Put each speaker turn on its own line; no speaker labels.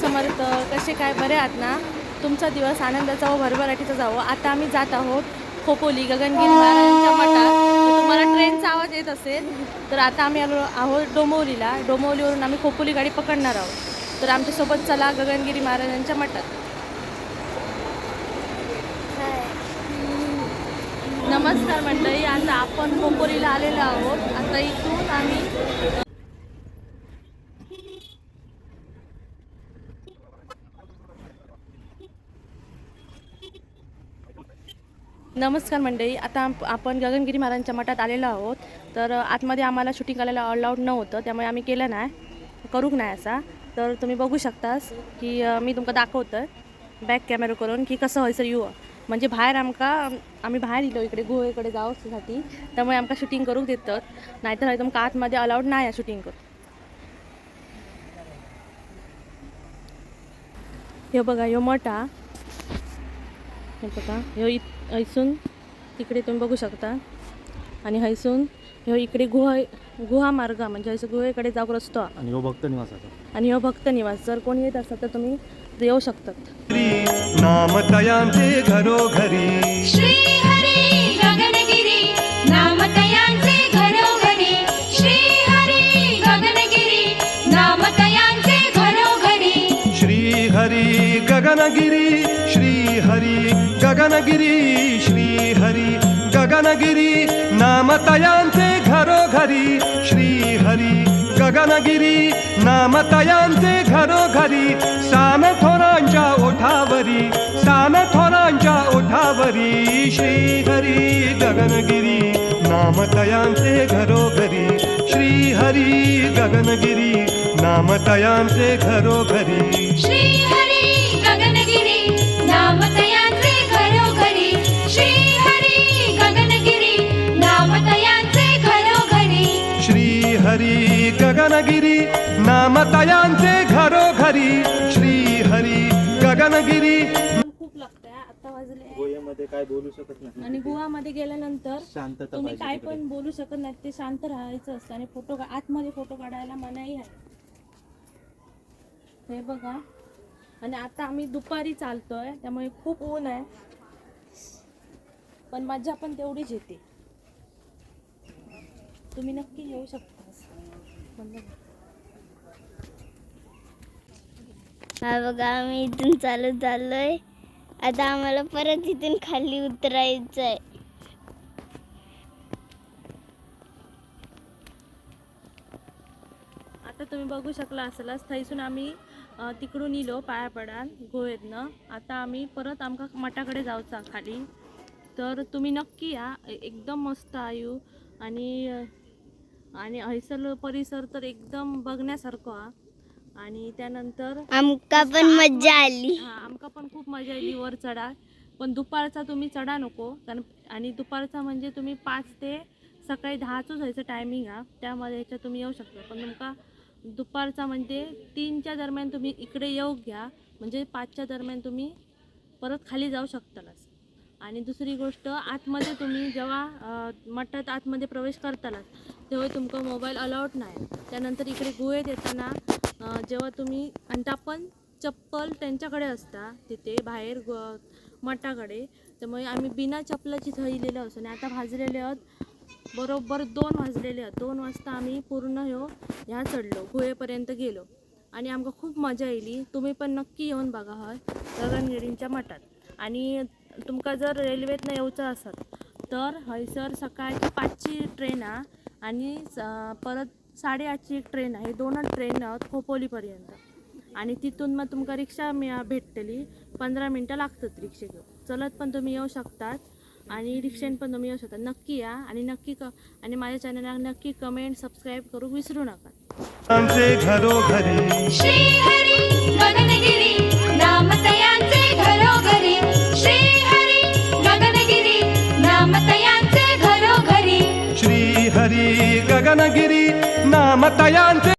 समर्थ, कसे काय बरे आहात ना? तुमचा दिवस आनंदाचा व भरभराटीचा जावो. आता आम्ही जात आहोत खोपोली गगनगिरी महाराजांच्या मठात. तर तुम्हाला ट्रेनचा आवाज येत असेल. तर आता आम्ही आलो आहोत डोंबिवलीला. डोंबिवलीवरून आम्ही खोपोली गाडी पकडणार आहोत. तर आमच्यासोबत चला गगनगिरी महाराजांच्या मठात. नमस्कार मंडळी, आता आपण खोपोलीला आलेलो आहोत. आता इथून आम्ही नमस्कार मंडळी, आता आपण गगनगिरी महाराजांच्या मठात आलेलो आहोत. तर आतमध्ये आम्हाला शूटिंग करायला अलाउड नव्हतं, त्यामुळे आम्ही केलं नाही, करूक नाही असा. तर तुम्ही बघू शकतास की मी तुमका दाखवतो आहे बॅक कॅमेरा करून की कसं व्हायचं यू. म्हणजे बाहेर आम्ही बाहेर येलो इकडे गुहेकडे जाऊसाठी, त्यामुळे आमका शूटिंग करूक देतात. नाहीतर तुमका आतमध्ये अलाउड नाही आहे शूटिंग करून. हे बघा, ह्यो मठ हा. हे बघा, ह्यो हैसून तिकडे तुम्ही बघू शकता. आणि हैसून ह्यो इकडे गुहा मार्ग म्हणजे हैसून गुहेकडे जाऊक रस्तो.
आणि ह्यो भक्त निवास.
आणि ह्यो भक्त निवास. जर कोणी येत असतात तर तुम्ही येऊ शकतात.
नामतयांचे घरोघरी
श्री हरी गगनगिरी नामतयांचे घरोघरी. श्री हरी गगनगिरी नामतयांचे घरोघरी.
श्री हरी गगनगिरी श्री हरी गगनगिरी श्री हरी गगनगिरी नामतयांचे घरोघरी. श्री हरी गगनगिरी नामतयांचे घरोघरी. सान थोरांच्या ओठावरी सान थोरांच्या ओठावरी. श्री हरी गगनगिरी नामतयांचे घरोघरी. श्री हरी गगनगिरी नामतयांचे घरोघरी.
श्री हरी गगनगिरी नामतयांचे घरोघरी. श्री हरी गगनगिरी नामतयांचे घरोघरी.
श्री हरी गगनगिरी नामतयांचे घरोघरी. श्री हरी गगनगिरी.
खूप लागतंय. आता वाजले
गोव्यामध्ये काय बोलू शकत नाही
आणि गुहामध्ये गेल्यानंतर
शांतता
तुम्ही
पाहिजे
काय
तिकडे.
पण बोलू शकत नाही. ते शांत राहायचं असतं. आणि आतमध्ये फोटो काढायला मनाई आहे. हे बघा. आणि आता आम्ही दुपारी चालतोय, त्यामुळे खूप ऊन आहे, पण मजा पण तेवढीच येते. तुम्ही नक्की येऊ शकता.
हा बघा, आम्ही इथून चालत चाललोय. आता आम्हाला परत इथून खाली उतरायचं आहे.
आता तुम्ही बघू शकला असेलच, थैसून आम्ही तिकडून इलो पाया पडान गोव्यातनं. आता आम्ही परत आमका मठाकडे जाऊचा खाली. तर तुम्ही नक्की या, एकदम मस्त आयु. आणि हैसल परिसर तर एकदम बघण्यासारखं हा. आणि त्यानंतर
आमका पण मज्जा आली.
आमका पण खूप मजा आली वर चढा. पण दुपारचा तुम्ही चढा नको, कारण आणि दुपारचा म्हणजे तुम्ही 5 ते सकाळी 10च व्हायचं टायमिंग हा. त्यामध्ये ह्याच्यात तुम्ही येऊ शकता. पण तुमका दुपारचा म्हणजे 3च्या दरम्यान तुम्ही इकडे येऊ घ्या, म्हणजे 5च्या दरम्यान तुम्ही परत खाली जाऊ शकतालच. आणि दुसरी गोष्ट, आतमध्ये तुम्ही जेव्हा मठात आतमध्ये प्रवेश करतालाच तेव्हा तुमका मोबाईल अलाउड नाही. त्यानंतर इकडे गुहेत येताना जेव्हा तुम्ही आणि पण चप्पल त्यांच्याकडे असता तिथे बाहेर मठाकडे. त्यामुळे आम्ही बिना चप्पलाची थैलेलो असतो. आणि आता भाजलेले आहोत बरोबर 2 वाजलेले आहेत. 2 वाजता आम्ही पूर्ण ह्या चढलो, गुहेपर्यंत गेलो. आणि आमका खूप मजा येईल. तुम्ही पण नक्की येऊन बघा हय गगनगिरींच्या मठात. आणि तुमका जर रेल्वेतनं यायचं असेल तर हयसर सकाळची 5ची ट्रेन आहे आणि परत 8:30ची एक ट्रेन आहे. हे 2 ट्रेन आहेत खोपोलीपर्यंत. आणि तिथून मग तुमका रिक्षा भेटतली. 15 मिनटं लागतात रिक्षा घेऊन. चलत पण तुम्ही येऊ शकतात आणि रिक्षेने पण तुम्ही येऊ शकता. नक्की या आणि आणि माझ्या चॅनलला नक्की कमेंट सबस्क्राईब करू विसरू नका.
घरोघरी
श्री हरी गगनगिरी नामतयांचे घरोघरी. श्री हरी गगनगिरी नामतयांचे घरोघरी.
श्री हरी गगनगिरी नामतयांचे